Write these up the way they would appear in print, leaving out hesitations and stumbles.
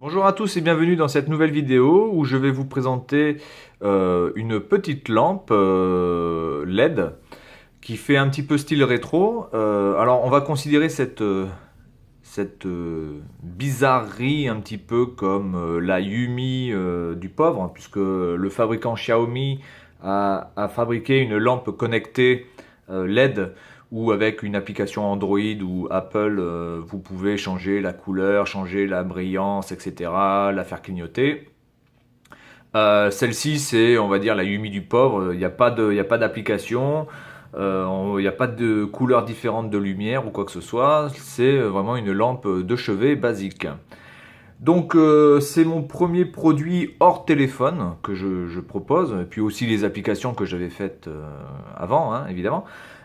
Bonjour à tous et bienvenue dans cette nouvelle vidéo où je vais vous présenter une petite lampe LED qui fait un petit peu style rétro. Alors on va considérer cette bizarrerie un petit peu comme la Yumi du pauvre, puisque le fabricant Xiaomi a fabriqué une lampe connectée LED où avec une application Android ou Apple, vous pouvez changer la couleur, changer la brillance, etc., la faire clignoter. Celle-ci, c'est, on va dire, la Yumi du pauvre. Il n'y a pas d'application, il n'y a pas de couleur différente de lumière ou quoi que ce soit. C'est vraiment une lampe de chevet basique. Donc, c'est mon premier produit hors téléphone que je propose, et puis aussi les applications que j'avais faites avant, hein, évidemment.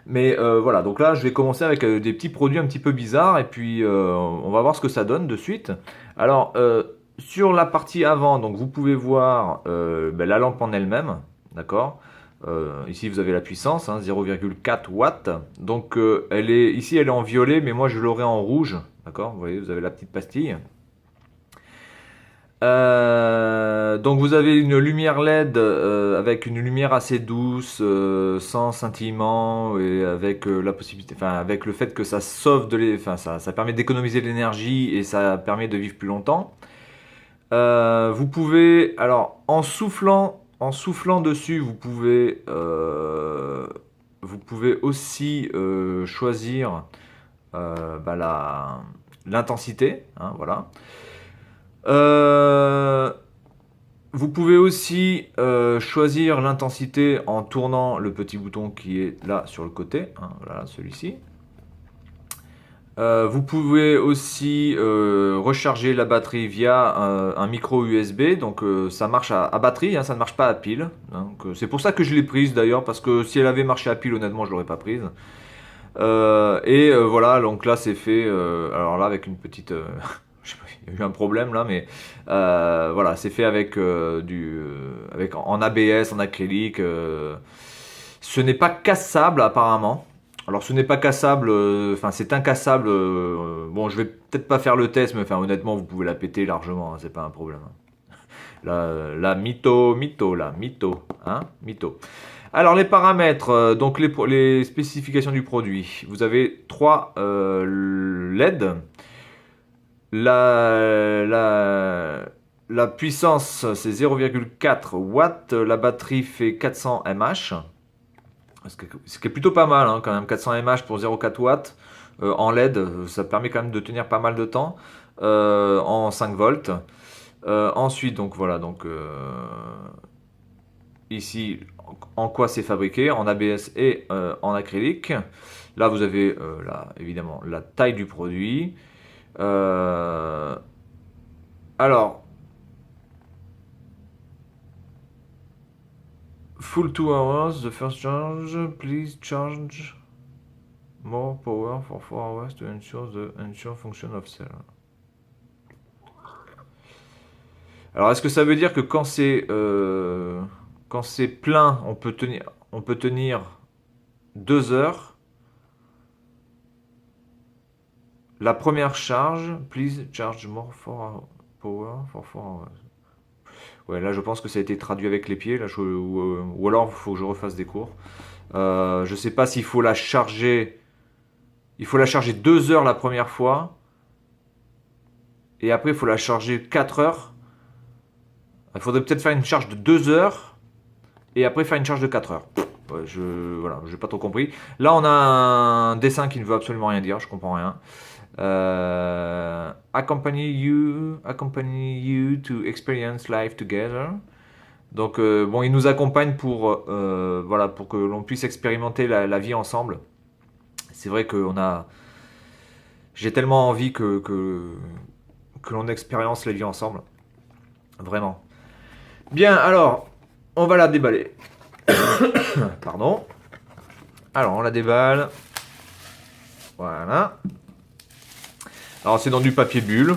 Mais voilà, donc là, je vais commencer avec des petits produits un petit peu bizarres, et puis on va voir ce que ça donne de suite. Alors, sur la partie avant, donc vous pouvez voir la lampe en elle-même, d'accord. Ici, vous avez la puissance, hein, 0,4 watts. Donc, ici, elle est en violet, mais moi, je l'aurai en rouge, d'accord. Vous voyez, vous avez la petite pastille. Donc vous avez une lumière LED avec une lumière assez douce, sans scintillement et avec la possibilité, enfin avec le fait que ça sauve enfin ça permet d'économiser de l'énergie et ça permet de vivre plus longtemps. Vous pouvez, alors en soufflant dessus, vous pouvez aussi choisir l'intensité, hein, voilà. Euh, Vous pouvez aussi choisir l'intensité en tournant le petit bouton qui est là sur le côté, hein, voilà celui-ci. Vous pouvez aussi recharger la batterie via un micro USB, donc ça marche à batterie, hein, ça ne marche pas à pile. Donc, c'est pour ça que je l'ai prise d'ailleurs, parce que si elle avait marché à pile, honnêtement, je l'aurais pas prise. Voilà, donc là c'est fait. Alors là avec une petite, je sais pas, il y a eu un problème là, mais voilà, c'est fait avec avec en ABS, en acrylique. Ce n'est pas cassable apparemment. Alors ce n'est pas cassable, enfin c'est incassable. Bon, je vais peut-être pas faire le test, mais enfin honnêtement, vous pouvez la péter largement, hein, c'est pas un problème. La mytho, la mytho, hein, mytho. Alors les paramètres, donc les spécifications du produit. Vous avez trois LED. La, la, la puissance c'est 0,4 watts. La batterie fait 400 mAh. Ce qui est plutôt pas mal, hein, quand même. 400 mAh pour 0,4 watts en LED. Ça permet quand même de tenir pas mal de temps en 5 volts. Ensuite, donc voilà, donc ici en quoi c'est fabriqué, en ABS et en acrylique. Là, vous avez évidemment la taille du produit. Euh, alors, full 2 hours, the first charge, please charge more power for 4 hours to ensure the function of cell. Alors, est-ce que ça veut dire que quand c'est plein, on peut tenir 2 heures. La première charge, please charge more for power for 4 hours. Ouais, là je pense que ça a été traduit avec les pieds, là, ou alors il faut que je refasse des cours. Je sais pas s'il faut la charger. Il faut la charger 2 heures la première fois. Et après il faut la charger 4 heures. Il faudrait peut-être faire une charge de 2 heures. Et après faire une charge de 4 heures. Ouais, voilà, j'ai pas trop compris. Là on a un dessin qui ne veut absolument rien dire, je comprends rien. Accompany you to experience life together. Donc bon, il nous accompagne pour voilà, pour que l'on puisse expérimenter la vie ensemble. C'est vrai que j'ai tellement envie que l'on expérience la vie ensemble, vraiment. Bien, alors on va la déballer. Pardon. Alors on la déballe. Voilà. Alors c'est dans du papier bulle.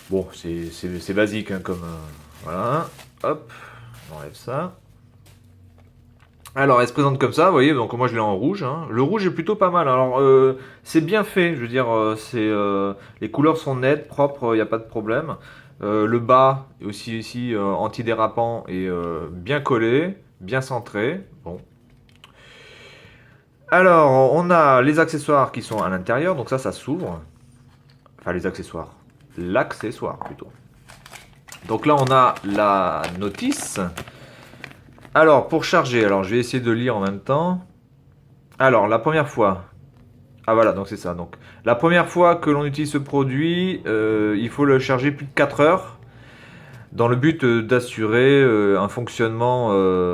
Bon, c'est basique hein, comme voilà. Hop, on enlève ça. Alors, elle se présente comme ça, vous voyez, donc moi je l'ai en rouge, hein. Le rouge est plutôt pas mal. Alors, c'est bien fait, je veux dire, les couleurs sont nettes, propres, il n'y a pas de problème. Le bas est aussi ici antidérapant et bien collé, bien centré. Bon. Alors, on a les accessoires qui sont à l'intérieur, donc ça s'ouvre. Enfin, les accessoires. L'accessoire plutôt. Donc là, on a la notice. Alors, pour charger, alors je vais essayer de lire en même temps. Alors, la première fois. Ah voilà, donc c'est ça. Donc, la première fois que l'on utilise ce produit, il faut le charger plus de 4 heures dans le but d'assurer un fonctionnement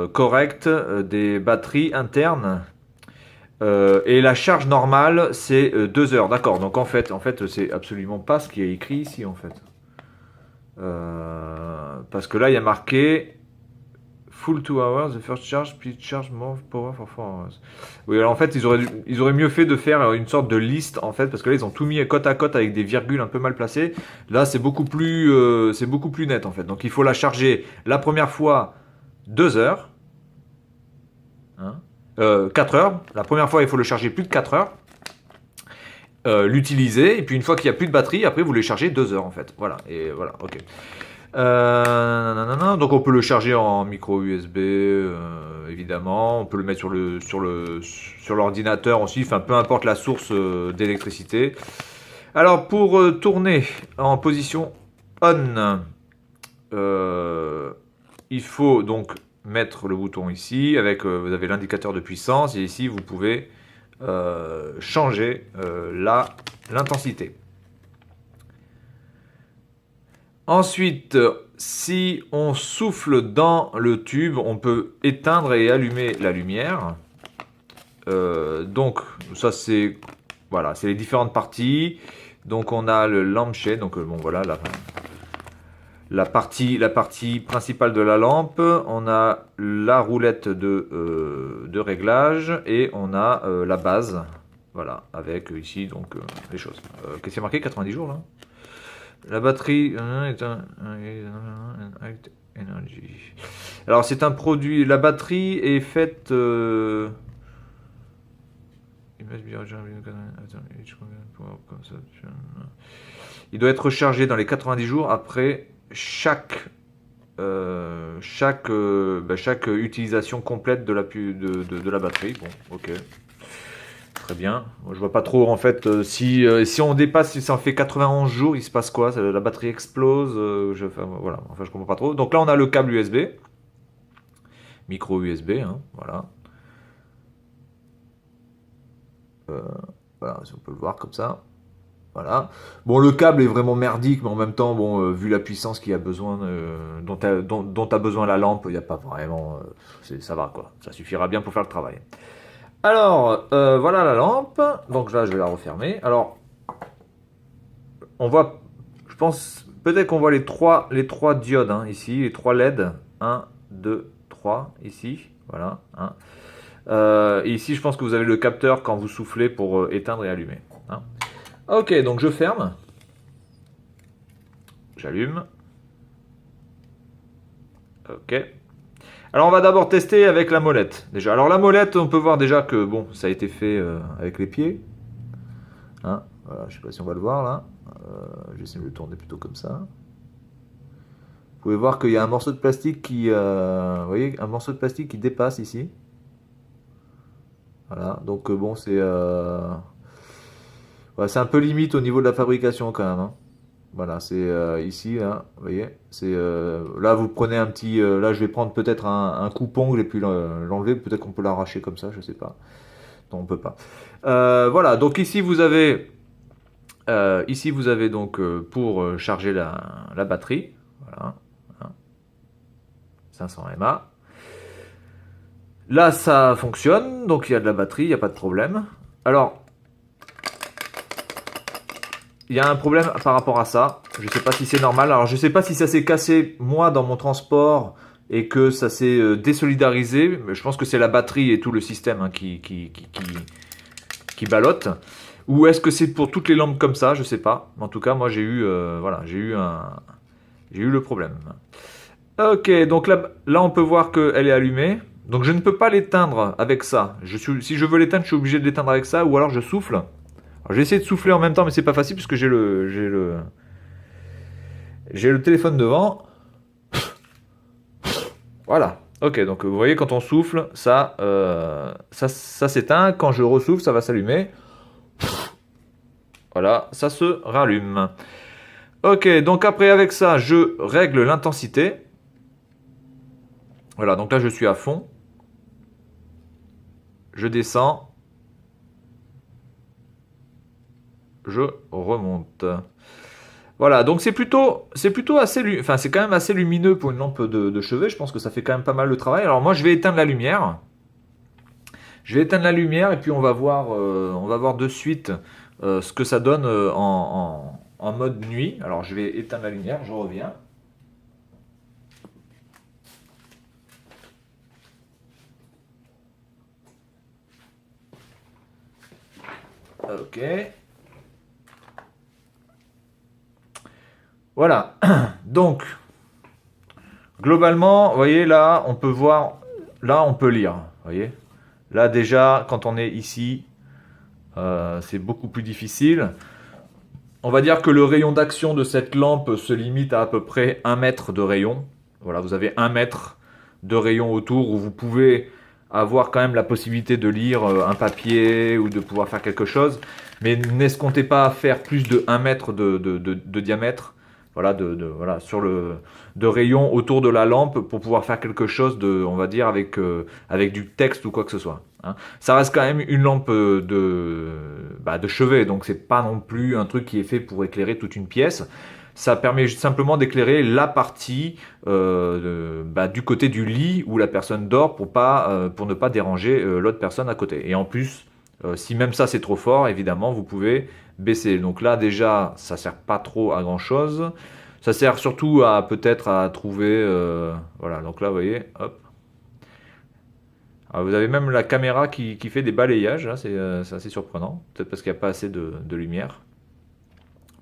correct des batteries internes. Et la charge normale, c'est 2 heures. D'accord, donc en fait c'est absolument pas ce qui est écrit ici, en fait. Parce que là, il y a marqué Full 2 hours, the first charge, please charge more power for 4 hours. Oui, alors en fait, ils auraient mieux fait de faire une sorte de liste, en fait, parce que là, ils ont tout mis côte à côte avec des virgules un peu mal placées. Là, c'est beaucoup plus net, en fait. Donc, il faut la charger la première fois 2 heures. Hein, 4 heures. La première fois, il faut le charger plus de 4 heures. L'utiliser, et puis une fois qu'il n'y a plus de batterie, après, vous les chargez 2 heures, en fait. Voilà, et voilà, ok. Donc on peut le charger en micro USB, évidemment. On peut le mettre sur l'ordinateur aussi. Enfin, peu importe la source d'électricité. Alors pour tourner en position on, il faut donc mettre le bouton ici. Vous avez l'indicateur de puissance et ici vous pouvez changer l'intensité. Ensuite, si on souffle dans le tube, on peut éteindre et allumer la lumière. Donc, ça c'est voilà, c'est les différentes parties. Donc, on a le lampshade. Donc, bon voilà la partie principale de la lampe. On a la roulette de réglage et on a la base. Voilà, avec ici donc les choses. Qu'est-ce qui est marqué 90 jours là? La batterie Energy. Alors c'est un produit. La batterie est faite. Il doit être rechargé dans les 90 jours après chaque utilisation complète de la batterie. Bon, ok. Très bien. Moi, je vois pas trop en fait si on dépasse, si ça en fait 91 jours, il se passe quoi? La batterie explose. Voilà. Enfin, je comprends pas trop. Donc là, on a le câble USB, micro USB, hein, voilà. Voilà, si on peut le voir comme ça. Voilà. Bon, le câble est vraiment merdique, mais en même temps, bon, vu la puissance qu'il y a besoin, dont a besoin la lampe, il n'y a pas vraiment, ça va quoi. Ça suffira bien pour faire le travail. Alors, voilà la lampe. Donc là, je vais la refermer. Alors, on voit, je pense, peut-être qu'on voit les trois diodes hein, ici, les 3 LED. 1, 2, 3, ici. Voilà. Hein. Et ici, je pense que vous avez le capteur quand vous soufflez pour éteindre et allumer. Hein. Ok, donc je ferme. J'allume. Ok. Alors on va d'abord tester avec la molette. Déjà. Alors la molette, on peut voir déjà que bon, ça a été fait avec les pieds. Hein, voilà, je sais pas si on va le voir là. Je vais essayer de le tourner plutôt comme ça. Vous pouvez voir qu'il y a un morceau de plastique qui, vous voyez, un morceau de plastique qui dépasse ici. Voilà, donc bon, c'est un peu limite au niveau de la fabrication quand même. Hein. Voilà, c'est ici, hein, vous voyez. C'est là, vous prenez un petit. Là, je vais prendre peut-être un coupon, j'ai pu l'enlever. Peut-être qu'on peut l'arracher comme ça, je sais pas. Non, on peut pas. Voilà, donc ici vous avez donc pour charger la batterie. Voilà, hein, 500 mAh. Là, ça fonctionne, donc il y a de la batterie, il n'y a pas de problème. Alors, il y a un problème par rapport à ça. Je ne sais pas si c'est normal. Alors, je ne sais pas si ça s'est cassé, moi, dans mon transport, et que ça s'est désolidarisé. Mais je pense que c'est la batterie et tout le système hein, qui ballotte. Ou est-ce que c'est pour toutes les lampes comme ça? Je ne sais pas. En tout cas, moi, j'ai eu le problème. Ok, donc là on peut voir qu'elle est allumée. Donc je ne peux pas l'éteindre avec ça. Si je veux l'éteindre, je suis obligé de l'éteindre avec ça, ou alors je souffle. Alors, je vais essayer de souffler en même temps, mais c'est pas facile puisque j'ai le téléphone devant. Voilà. Ok, donc vous voyez quand on souffle, ça s'éteint. Quand je ressouffle, ça va s'allumer. Voilà, ça se rallume. Ok, donc après avec ça, je règle l'intensité. Voilà, donc là je suis à fond. Je descends. Je remonte. Voilà, donc c'est plutôt enfin c'est quand même assez lumineux pour une lampe de chevet. Je pense que ça fait quand même pas mal de travail. Alors moi je vais éteindre la lumière. Je vais éteindre la lumière et puis on va voir de suite ce que ça donne en mode nuit. Alors je vais éteindre la lumière, je reviens. Ok. Voilà. Donc, globalement, vous voyez là, on peut voir, là on peut lire. Vous voyez. Là déjà, quand on est ici, c'est beaucoup plus difficile. On va dire que le rayon d'action de cette lampe se limite à peu près 1 mètre de rayon. Voilà, vous avez 1 mètre de rayon autour où vous pouvez avoir quand même la possibilité de lire un papier ou de pouvoir faire quelque chose. Mais n'escomptez pas faire plus de 1 mètre de diamètre. Voilà, voilà, de rayon autour de la lampe pour pouvoir faire quelque chose on va dire, avec du texte ou quoi que ce soit. Hein. Ça reste quand même une lampe de chevet, donc c'est pas non plus un truc qui est fait pour éclairer toute une pièce. Ça permet simplement d'éclairer la partie du côté du lit où la personne dort pour ne pas déranger l'autre personne à côté. Et en plus, si même ça c'est trop fort, évidemment, vous pouvez baisser. Donc là déjà, ça sert pas trop à grand chose. Ça sert surtout à peut-être à trouver. Voilà, donc là vous voyez, hop. Alors, vous avez même la caméra qui fait des balayages, là, c'est assez surprenant. Peut-être parce qu'il n'y a pas assez de lumière.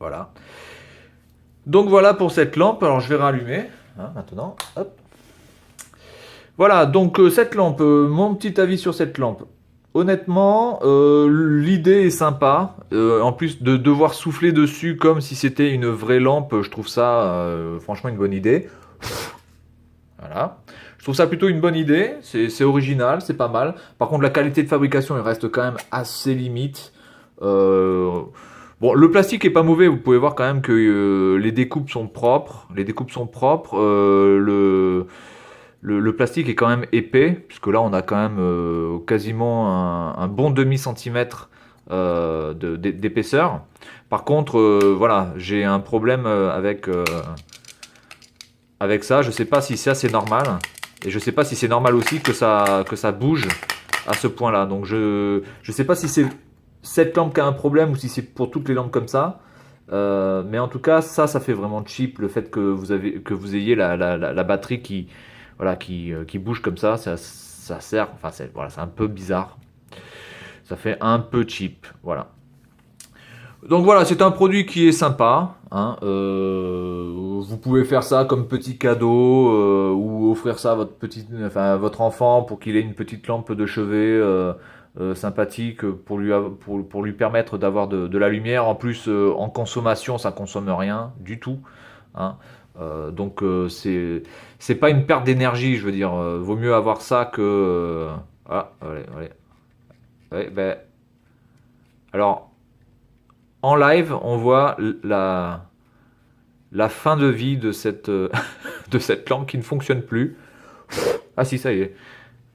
Voilà. Donc voilà pour cette lampe. Alors je vais rallumer maintenant. Hop. Voilà, donc cette lampe, mon petit avis sur cette lampe. Honnêtement, l'idée est sympa. En plus de devoir souffler dessus comme si c'était une vraie lampe, je trouve ça franchement une bonne idée. Voilà. Je trouve ça plutôt une bonne idée. C'est original, c'est pas mal. Par contre, la qualité de fabrication, il reste quand même assez limite. Bon, le plastique est pas mauvais. Vous pouvez voir quand même que les découpes sont propres. Les découpes sont propres. Le plastique est quand même épais, puisque là on a quand même quasiment un bon demi-centimètre d'épaisseur. Par contre, voilà, j'ai un problème avec ça. Je sais pas si ça c'est normal. Et je sais pas si c'est normal aussi que ça bouge à ce point-là. Donc je sais pas si c'est cette lampe qui a un problème ou si c'est pour toutes les lampes comme ça. Mais en tout cas, ça fait vraiment cheap le fait que vous ayez la batterie qui bouge comme ça sert, enfin voilà, c'est un peu bizarre. Ça fait un peu cheap, voilà. Donc voilà, c'est un produit qui est sympa. Hein, vous pouvez faire ça comme petit cadeau ou offrir ça à votre enfant pour qu'il ait une petite lampe de chevet sympathique pour lui permettre d'avoir de la lumière. En plus, en consommation, ça consomme rien du tout. Hein. Donc c'est pas une perte d'énergie, je veux dire. Vaut mieux avoir ça que allez, allez. Ouais, ben, alors en live, on voit la fin de vie de cette de cette lampe qui ne fonctionne plus. Ah si, ça y est.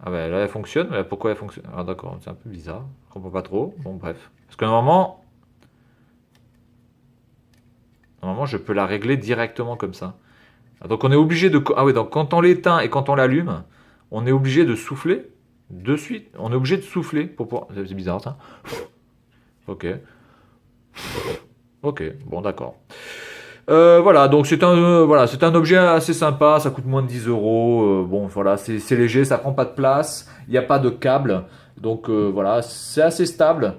Ah ben là elle fonctionne, mais pourquoi elle fonctionne? Ah d'accord, c'est un peu bizarre. Je comprends pas trop. Bon bref. Parce que normalement je peux la régler directement comme ça. Ah, donc on est obligé de... Ah oui, donc quand on l'éteint et quand on l'allume, on est obligé de souffler de suite. On est obligé de souffler pour pouvoir... C'est bizarre ça. Ok. Ok, bon d'accord. Voilà, donc c'est un objet assez sympa, ça coûte moins de 10 euros. Bon, voilà, c'est léger, ça prend pas de place, il n'y a pas de câble, donc voilà, c'est assez stable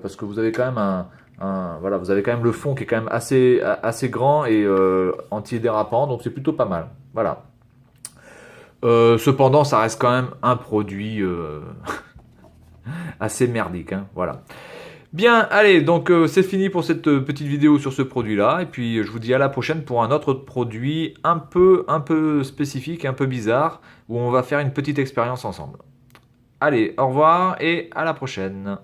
parce que vous avez quand même voilà, vous avez quand même le fond qui est quand même assez grand et anti-dérapant, donc c'est plutôt pas mal. Voilà. Cependant, ça reste quand même un produit assez merdique, hein, voilà. Bien, allez, donc c'est fini pour cette petite vidéo sur ce produit-là. Et puis je vous dis à la prochaine pour un autre produit un peu spécifique, un peu bizarre, où on va faire une petite expérience ensemble. Allez, au revoir et à la prochaine.